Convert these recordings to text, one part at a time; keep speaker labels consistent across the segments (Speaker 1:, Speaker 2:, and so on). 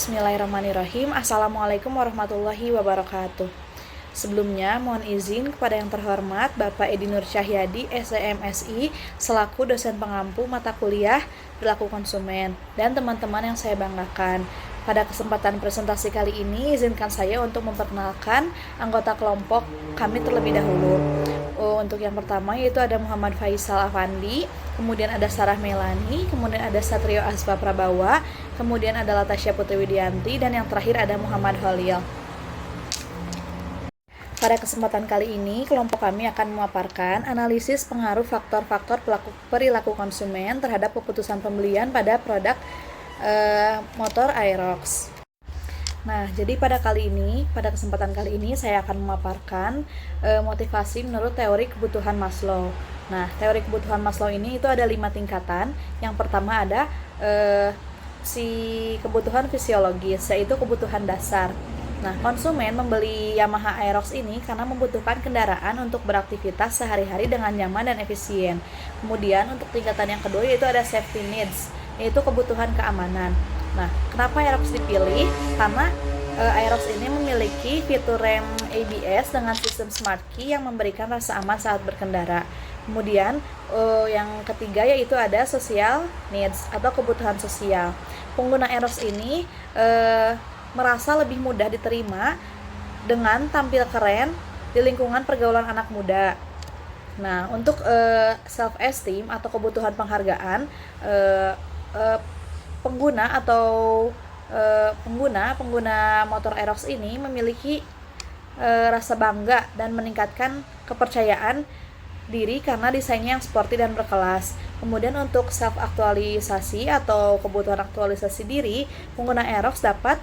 Speaker 1: Bismillahirrahmanirrahim. Assalamualaikum warahmatullahi wabarakatuh. Sebelumnya, mohon izin kepada yang terhormat Bapak Edi Nur Cahyadi, SEMSI, selaku dosen pengampu mata kuliah Perilaku Konsumen, dan teman-teman yang saya banggakan. Pada kesempatan presentasi kali ini, izinkan saya untuk memperkenalkan anggota kelompok kami terlebih dahulu. Untuk yang pertama yaitu ada Muhammad Faisal Afandi, kemudian ada Sarah Melani, kemudian ada Satrio Asfa Prabawa, kemudian ada Latasya Putri Widianti, dan yang terakhir ada Muhammad Holil. Pada kesempatan kali ini, kelompok kami akan memaparkan analisis pengaruh faktor-faktor perilaku konsumen terhadap keputusan pembelian pada produk motor Aerox. Nah, jadi pada kesempatan kali ini saya akan memaparkan motivasi menurut teori kebutuhan Maslow. Nah, teori kebutuhan Maslow ini itu ada 5 tingkatan. Yang pertama ada si kebutuhan fisiologis, yaitu kebutuhan dasar. Nah, konsumen membeli Yamaha Aerox ini karena membutuhkan kendaraan untuk beraktivitas sehari-hari dengan nyaman dan efisien. Kemudian untuk tingkatan yang kedua yaitu ada safety needs, yaitu kebutuhan keamanan. Nah, kenapa Aerox dipilih? Karena Aerox ini memiliki fitur rem ABS dengan sistem smart key yang memberikan rasa aman saat berkendara. Kemudian yang ketiga yaitu ada social needs atau kebutuhan sosial. Pengguna Aerox ini merasa lebih mudah diterima dengan tampil keren di lingkungan pergaulan anak muda. Nah, untuk self esteem atau kebutuhan penghargaan, pengguna atau pengguna motor Aerox ini memiliki rasa bangga dan meningkatkan kepercayaan diri karena desainnya yang sporty dan berkelas. Kemudian untuk self aktualisasi atau kebutuhan aktualisasi diri, pengguna Aerox dapat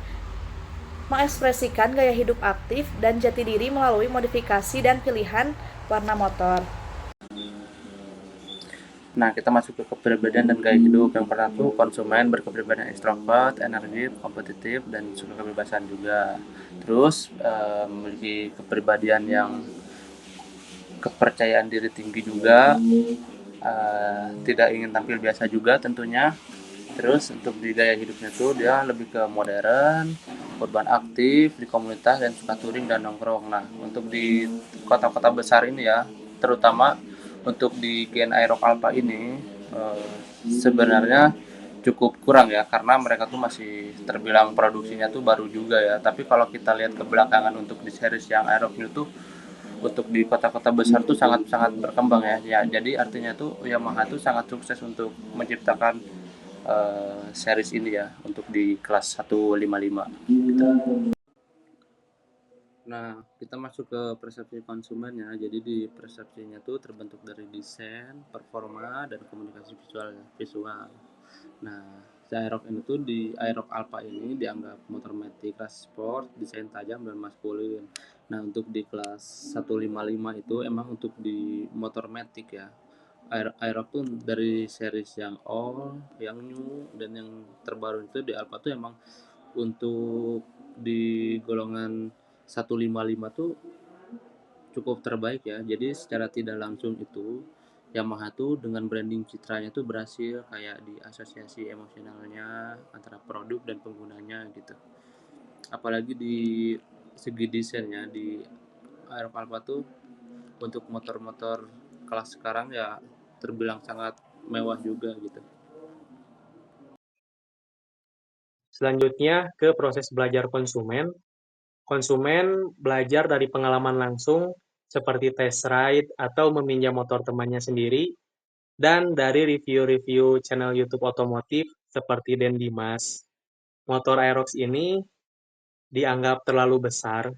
Speaker 1: mengekspresikan gaya hidup aktif dan jati diri melalui modifikasi dan pilihan warna motor.
Speaker 2: Nah, kita masuk ke kepribadian dan gaya hidup. Yang pertama tuh konsumen berkepribadian ekstrovert, energik, kompetitif, dan suka kebebasan juga. Terus memiliki kepribadian yang kepercayaan diri tinggi juga, tidak ingin tampil biasa juga tentunya. Terus untuk di gaya hidupnya tuh dia lebih ke modern, korban aktif di komunitas dan suka touring dan nongkrong. Nah, untuk di kota-kota besar ini ya, terutama untuk di Gen Aerox Alpha ini sebenarnya cukup kurang ya karena mereka tuh masih terbilang produksinya tuh baru juga ya. Tapi kalau kita lihat ke belakangan untuk di series yang Aerox itu untuk di kota-kota besar tuh sangat-sangat berkembang ya. Ya, jadi artinya tuh Yamaha tuh sangat sukses untuk menciptakan series ini ya untuk di kelas 155 gitu. Nah, kita masuk ke persepsi konsumennya. Jadi di persepsinya tuh terbentuk dari desain, performa, dan komunikasi visual. Nah, si Aerox ini tuh di Aerox Alpha ini dianggap motor matic, kelas sport, desain tajam dan maskulin. Nah, untuk di kelas 155 itu emang untuk di motor matic ya. Aerox tuh dari series yang all, yang new, dan yang terbaru itu di Alpha tuh emang untuk di golongan 155 tuh cukup terbaik ya. Jadi secara tidak langsung itu Yamaha tuh dengan branding citranya tuh berhasil kayak di asosiasi emosionalnya antara produk dan penggunanya gitu. Apalagi di segi desainnya di Aerox Alpha tuh untuk motor-motor kelas sekarang ya terbilang sangat mewah juga gitu.
Speaker 3: Selanjutnya ke proses belajar konsumen. Konsumen belajar dari pengalaman langsung seperti test ride atau meminjam motor temannya sendiri dan dari review-review channel YouTube otomotif seperti Den Dimas. Motor Aerox ini dianggap terlalu besar,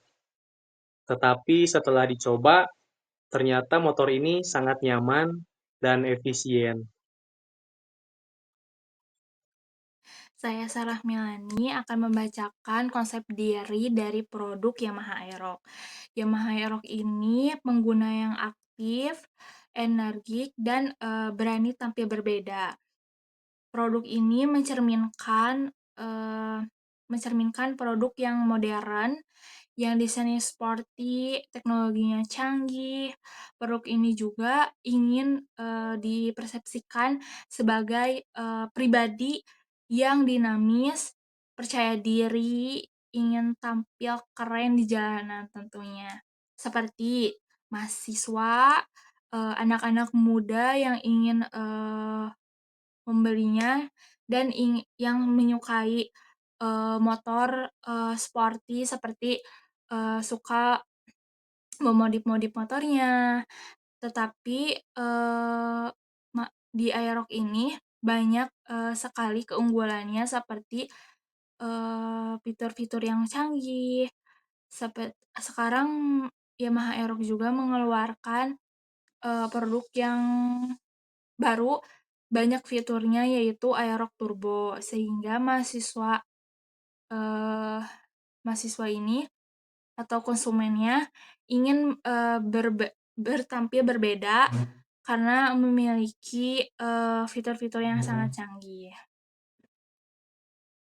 Speaker 3: tetapi setelah dicoba, ternyata motor ini sangat nyaman dan efisien.
Speaker 4: Saya Sarah Milani akan membacakan konsep diri dari produk Yamaha Aerox. Yamaha Aerox ini pengguna yang aktif, energik, dan berani tampil berbeda. Produk ini mencerminkan produk yang modern, yang desainnya sporty, teknologinya canggih. Produk ini juga ingin dipersepsikan sebagai pribadi yang dinamis, percaya diri, ingin tampil keren di jalanan tentunya. Seperti mahasiswa, anak-anak muda yang ingin, membelinya dan yang menyukai, motor, sporty seperti, suka memodif-modif motornya. Tetapi, ma di Aerox ini banyak, sekali keunggulannya seperti, fitur-fitur yang canggih, sekarang Yamaha Aerox juga mengeluarkan, produk yang baru, banyak fiturnya yaitu Aerox Turbo sehingga eee, mahasiswa ini atau konsumennya ingin, bertampil berbeda karena memiliki, fitur-fitur yang sangat canggih.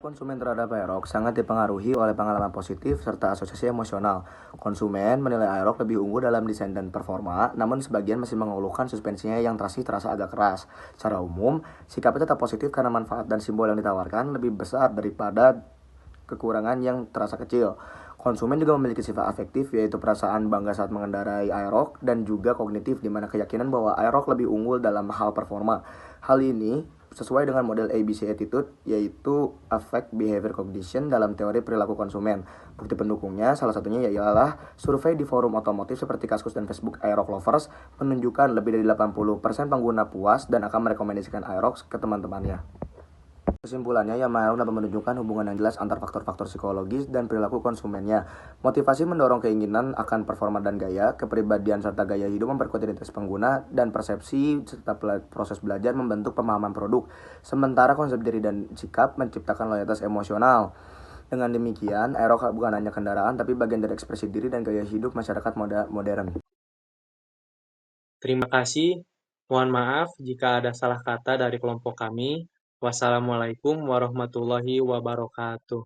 Speaker 5: Konsumen terhadap Aerox sangat dipengaruhi oleh pengalaman positif serta asosiasi emosional. Konsumen menilai Aerox lebih unggul dalam desain dan performa, namun sebagian masih mengeluhkan suspensinya yang terasa agak keras. Secara umum, sikapnya tetap positif karena manfaat dan simbol yang ditawarkan lebih besar daripada kekurangan yang terasa kecil. Konsumen juga memiliki sifat afektif, yaitu perasaan bangga saat mengendarai Aerox, dan juga kognitif, di mana keyakinan bahwa Aerox lebih unggul dalam hal performa. Hal ini sesuai dengan model ABC Attitude, yaitu Affect Behavior Cognition dalam teori perilaku konsumen. Bukti pendukungnya salah satunya ialah survei di forum otomotif seperti Kaskus dan Facebook Aerox Lovers menunjukkan lebih dari 80% pengguna puas dan akan merekomendasikan Aerox ke teman-temannya. Kesimpulannya, Yamaha dapat menunjukkan hubungan yang jelas antar faktor-faktor psikologis dan perilaku konsumennya. Motivasi mendorong keinginan akan performa dan gaya, kepribadian serta gaya hidup memperkuat identitas pengguna, dan persepsi serta proses belajar membentuk pemahaman produk. Sementara konsep diri dan sikap menciptakan loyalitas emosional. Dengan demikian, Aerox bukan hanya kendaraan, tapi bagian dari ekspresi diri dan gaya hidup masyarakat modern.
Speaker 3: Terima kasih. Mohon maaf jika ada salah kata dari kelompok kami. Wassalamualaikum warahmatullahi wabarakatuh.